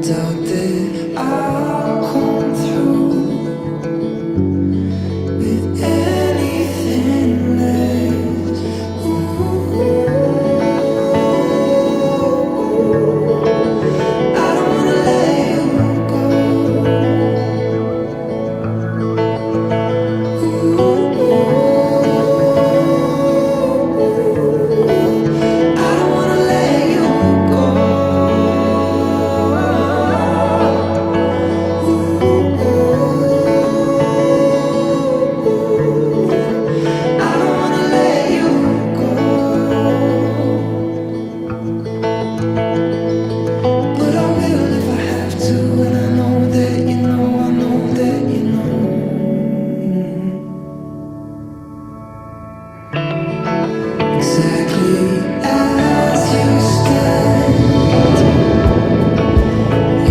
doubt that I'll come through with anything less. I don't wanna let you go. I don't wanna let you I don't wanna let you go. But I will if I have to, and I know that you know, I know that you know. Exactly as you stand,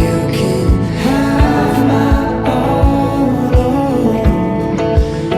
you can have my all.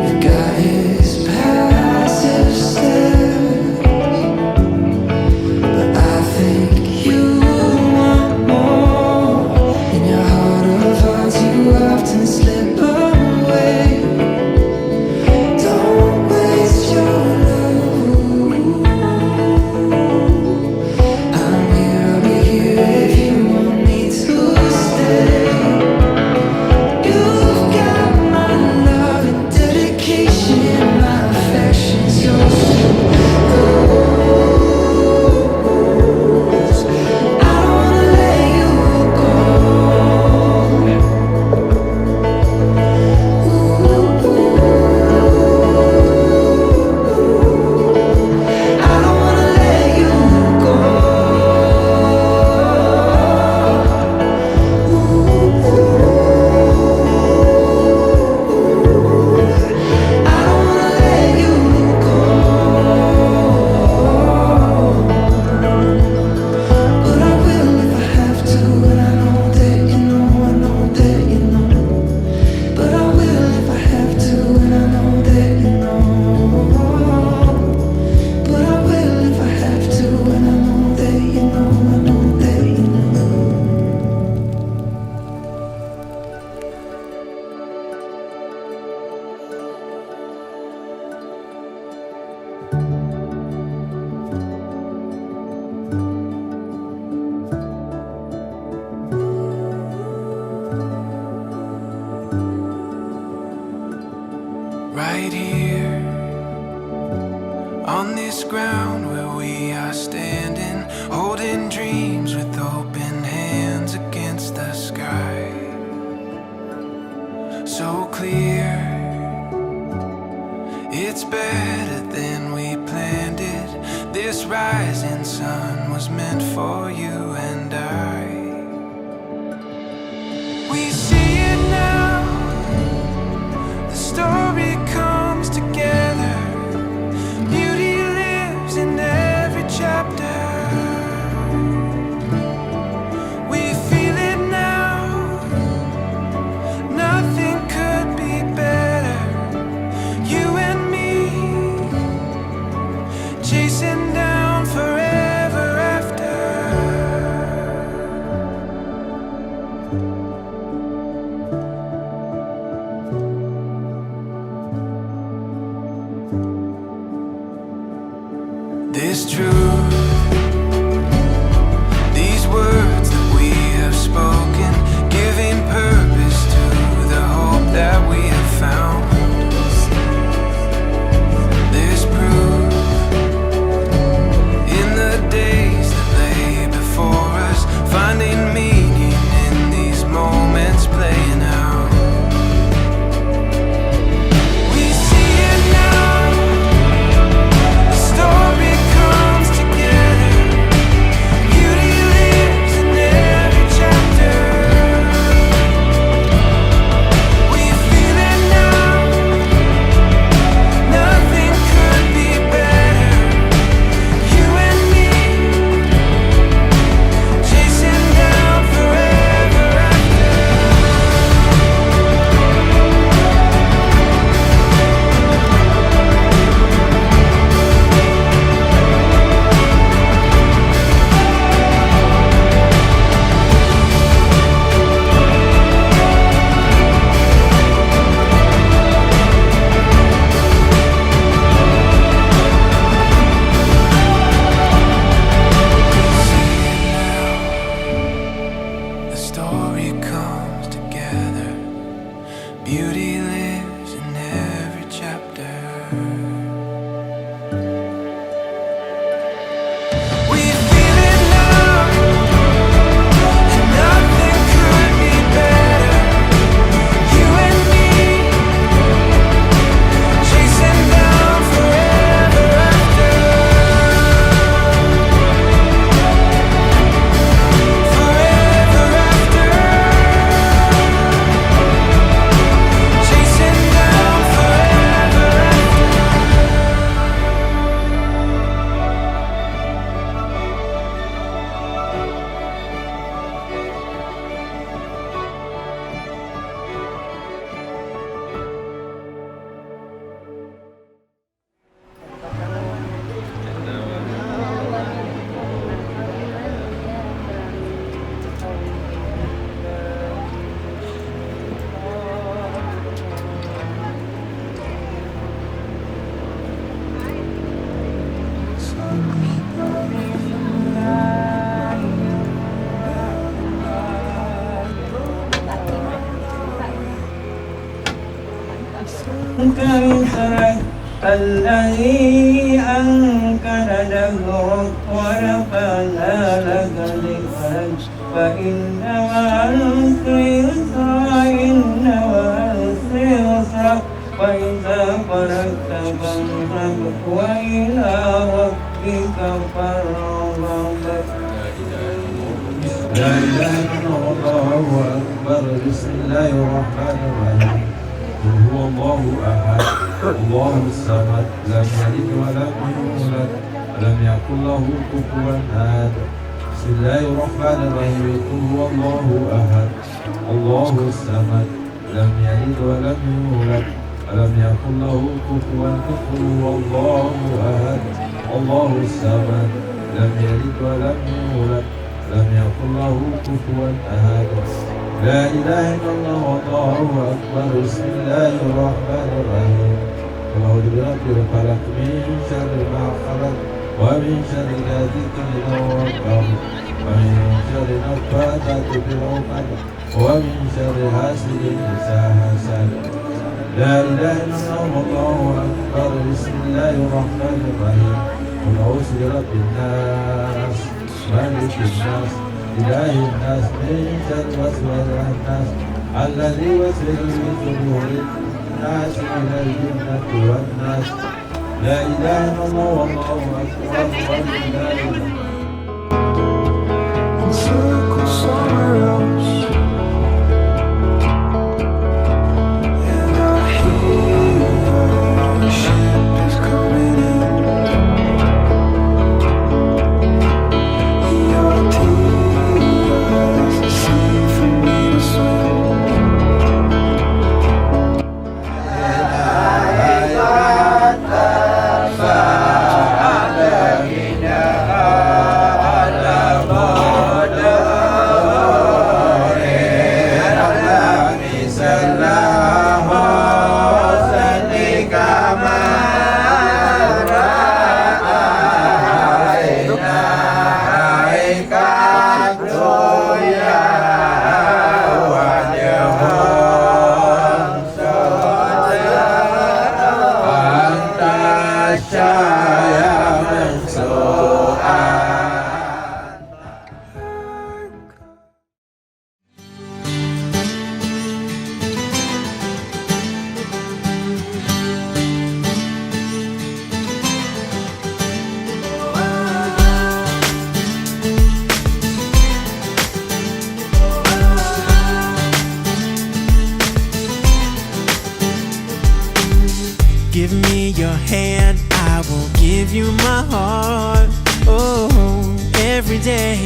You've got his passive stare, but I think you want more. In your heart of hearts, you often slip away. Don't waste your love. I'm here, I'll be here if you want me to stay. You've got my love and dedication, my affections, your soul. I don't wanna let you go. I don't wanna let you go. I don't wanna let you go. But I will if I have to, and I know that you know, I know that you know. But I will if I have to, and I know that you know. But I will if I have to, and I know that you know, I know that you know. Right here, on this ground where we are standing, holding dreams with open hands against the sky. So clear, it's better than we planned it. This rising sun was meant for you and I. We see it now, the story comes together. Beauty lives in every chapter. We feel it now, nothing could be better. You and me, chasing down forever after. This truth, these words that we have spoken, giving purpose to the hope that we have found. There's proof in the days that lay before us, finding meaning in these moments. story comes together. Beauty lives in every chapter. We feel it now, and nothing could be better. You and me, chasing down forever after. Forever after. Chasing down forever after. الذي أنكر ظهرك ورفعنا لك ذكرك فإن مع العسر يسرا إن مع العسر يسرا وإذا فرغت فانصب وإلى ربك فارغب. لا إله إلا الله أكبر. بسم الله الرحمن الرحيم. قل هو الله أحد الله الصمد لم يلد ولم يولد ولم يكن له كفوا أحد. بسم الله الرحمن الرحيم. قل هو الله أحد الله الصمد لم يلد ولم يولد ولم يكن له كفوا أحد. قل هو الله أحد الله الصمد لم يلد ولم يولد ولم يكن له كفوا أحد. لا إله إلا الله والله أكبر. بسم الله الرحمن الرحيم. قل أعوذ برب الفلق من شر ما خلق ومن شر غاسق إذا وقب ومن شر النفاثات في العقد ومن شر حاسد إذا حسد. لا إله إلا الله والله أكبر. بسم الله الرحمن الرحيم. قل أعوذ برب الناس مالك الناس إله الناس من شر وسوسة الناس الذي يوسوس في صدور الناس من الجنة والناس. لا إله إلا الله والله أكبر ولله الحمد. In circles somewhere else, and I hear the ship is coming in. Your tears, a sea for me to swim. Give me your hand, I will give you my heart. Oh, every day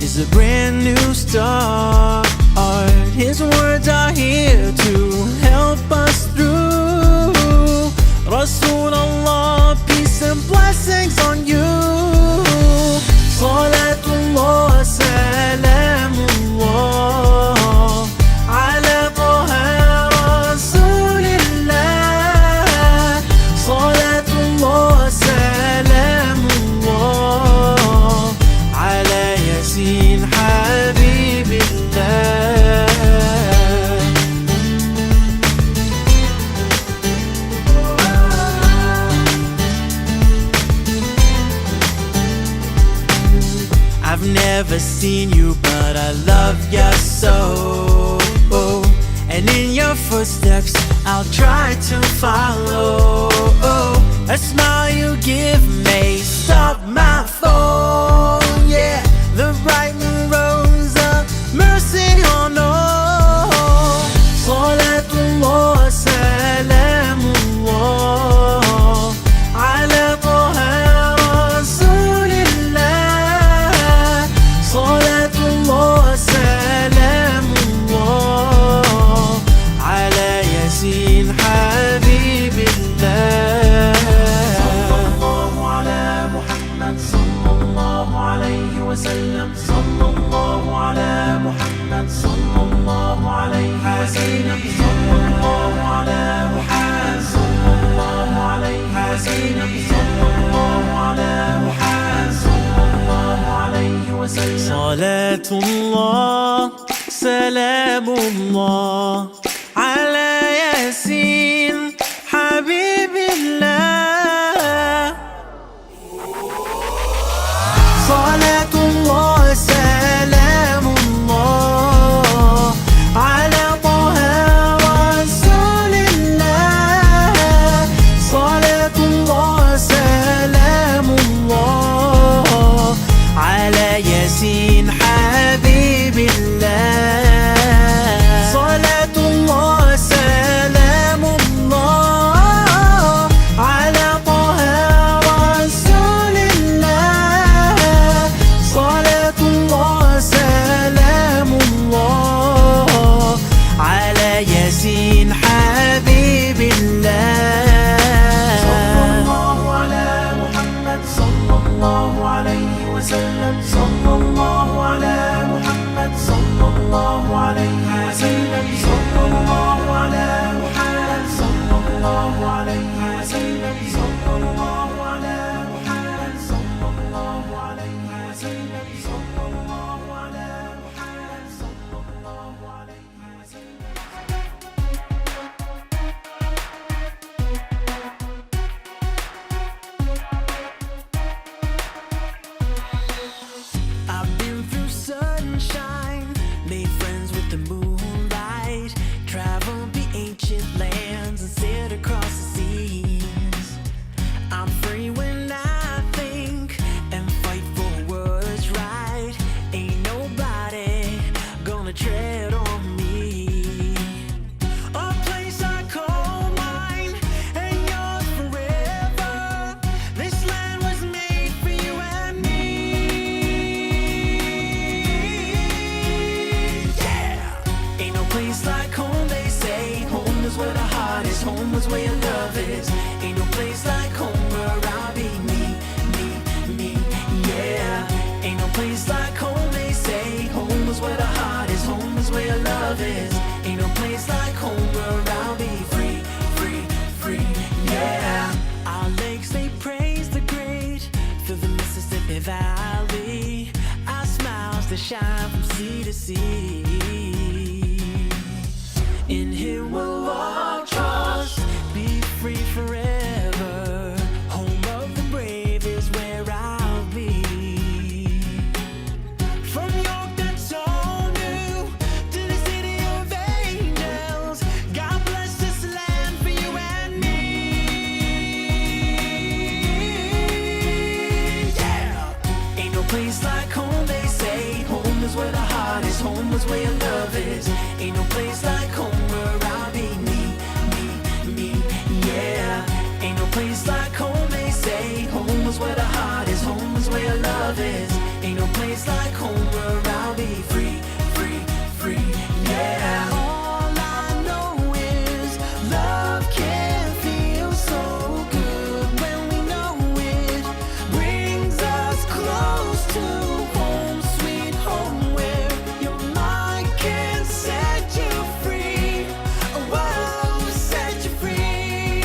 is a brand new start. His words are here to help us through. Rasulullah, peace and blessings on you. Salatullah, salamullah ala taha rasulillah. Salatullah, salamullah ala yasin habibillah. never seen you, but I love you so. And in your footsteps, I'll try to follow. A smile you give may stop my fall. Yeah, the bright moon rose of mercy on all. Salatullah, salamullah, ala taha rasulillah. Salatullah, salamullah, ala yasin habibillah. Sallallahu ala Muhammad, sallallahu alayhi wa sallam. Sallallahu ala Muhammad, sallallahu alayhi wa sallam. Sallallahu ala Muhammad, sallallahu alayhi wa sallam. Sallallahu ala Muhammad, sallallahu alayhi wa sallam. Salatullah, salamullah, ala yasin habibillah. Salatullah, salamullah, ala taha rasulillah. Salatullah, salamullah, ala yasin habibillah. Salatullah, salamullah, ala taha rasulillah. Salatullah, salamullah, ala yasin habibillah. Sallallahu ala Muhammad, sallallahu alayhi wa sallam. Sallallahu ala Muhammad, sallallahu alayhi wa sallam. Sallallahu ala Muhammad, sallallahu alayhi wa sallam. Sallallahu ala Muhammad, sallallahu alayhi wa sallam. Sallallahu ala Muhammad, sallallahu alayhi wa sallam. I've been through sunshine, made friends with the moonlight, traveled the ancient lands and sailed across the seas. I'm free when I think and fight for what's right. Ain't nobody gonna tread on me. A place I call mine and yours forever. This land was made for you and me. Yeah. Ain't no place like home, they say. Home is where the heart is. Home is where your love is. Ain't no place like home where I'll be me. Yeah. Ain't no place like home, they say. Home is where the heart is. Home is where your love is. Ain't no place like home where I'll be free. Yeah. Our lakes, they praise the great through the Mississippi Valley. Our smiles, they shine from sea to sea. In here we'll all trust, be free forever. Home of the brave is where I'll be. From York that's all new to the city of angels, God bless this land for you and me. Yeah. Ain't no place like home, they say. Home is where the heart is. Home is where your love is. Ain't no place like home where I'll be me. Yeah. Ain't no place like home, they say. Home is where the heart is. Home is where your love is. Ain't no place like home where I'll be free. Yeah. All I know is love can feel so good when we know it brings us close to home, sweet home, where your mind can set you free. Whoa, set you free.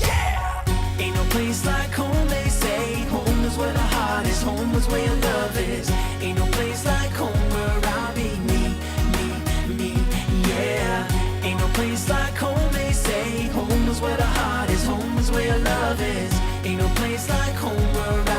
Yeah. Ain't no place like home, they say. Home is where the heart is. Home is where your love is. Ain't no place like home where I'll be me. Yeah. Ain't no place like home, they say. Home is where the heart is. Home is where your love is. Ain't no place like home where